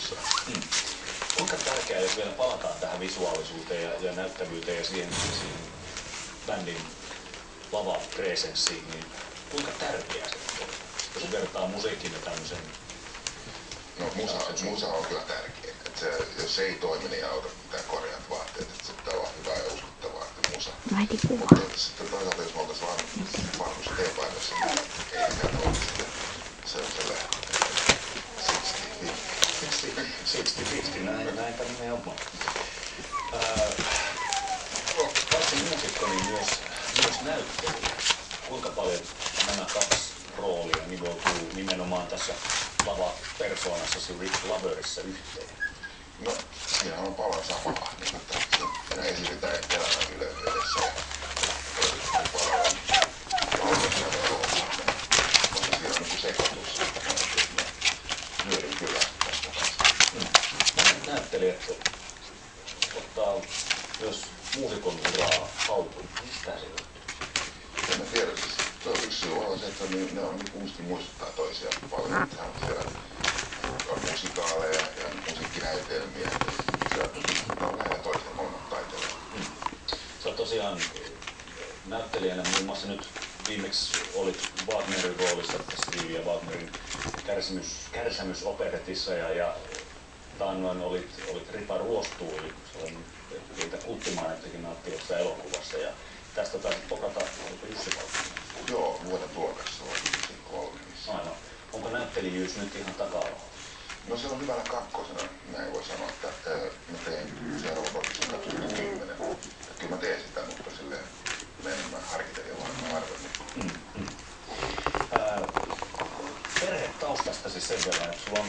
tosissaan. Kuinka tärkeää, jos vielä palataan tähän visuaalisuuteen ja näyttävyyteen ja siihen bändin lava-presenssiin, niin kuinka tärkeää se on? Jos vertaa musiikin ja tämmöisen... No musa on kyllä tärkeä. Et se, jos se ei toimi, niin ei auta mitään korjaat vaatteet. Et se pitää olla hyvää ja uskottavaa, että musa. Mutta sitten toisaalta, jos me oltaisiin vaan valmis teepaidassa, niin ei mikään ole sitten. Se on sellainen 60-50, näin nimenomaan. Paitsi muusikko, niin myös näyttelijä. Kuinka paljon nämä kaksi roolia nivoutuu nimenomaan tässä lava-persoonassasi Rick Loverissa yhteen? No, siinä on paljon samaa. Niin, että siinä esitetään elämän yleydessä ja paljon laulisia roolia. Mutta siinä on niin sekoitus. Myörin kyllä tästä kanssa. Näyttelijät ottaa myös muusikon uraa haltuun. Mistä se johtuu? En mä tiedä, siis se on yksi syy on se, että ne on niin kuitenkin muistuttaa toisiaan paljon. Hän on siellä musikaaleja ja musiikkinäytelmiä. Se on lähellä toisia molemmat taiteilijat. Sä oot tosiaan näyttelijänä muun muassa nyt viimeksi olit Wagnerin roolissa tässä Stevie ja Wagnerin kärsämysoperetissa ja taannoin olit Ripa Ruostuuli, sellainen niitä kulttimainettikin näytti jossain elokuvassa ja tästä taisit pokata, oliko Jussi Valtinen? Joo, vuoden luokassa on Jussi 3. Aivan. Onko näyttelijyys nyt ihan taka-alalla? No se on hyvänä kakkosena, näin voi sanoa, että mä tein sen robotissa 2010. Kyllä mä teen sitä, mutta silleen enemmän harkiten ja vaan harvemmin. Perhetaustastasi sen verran, että sulla on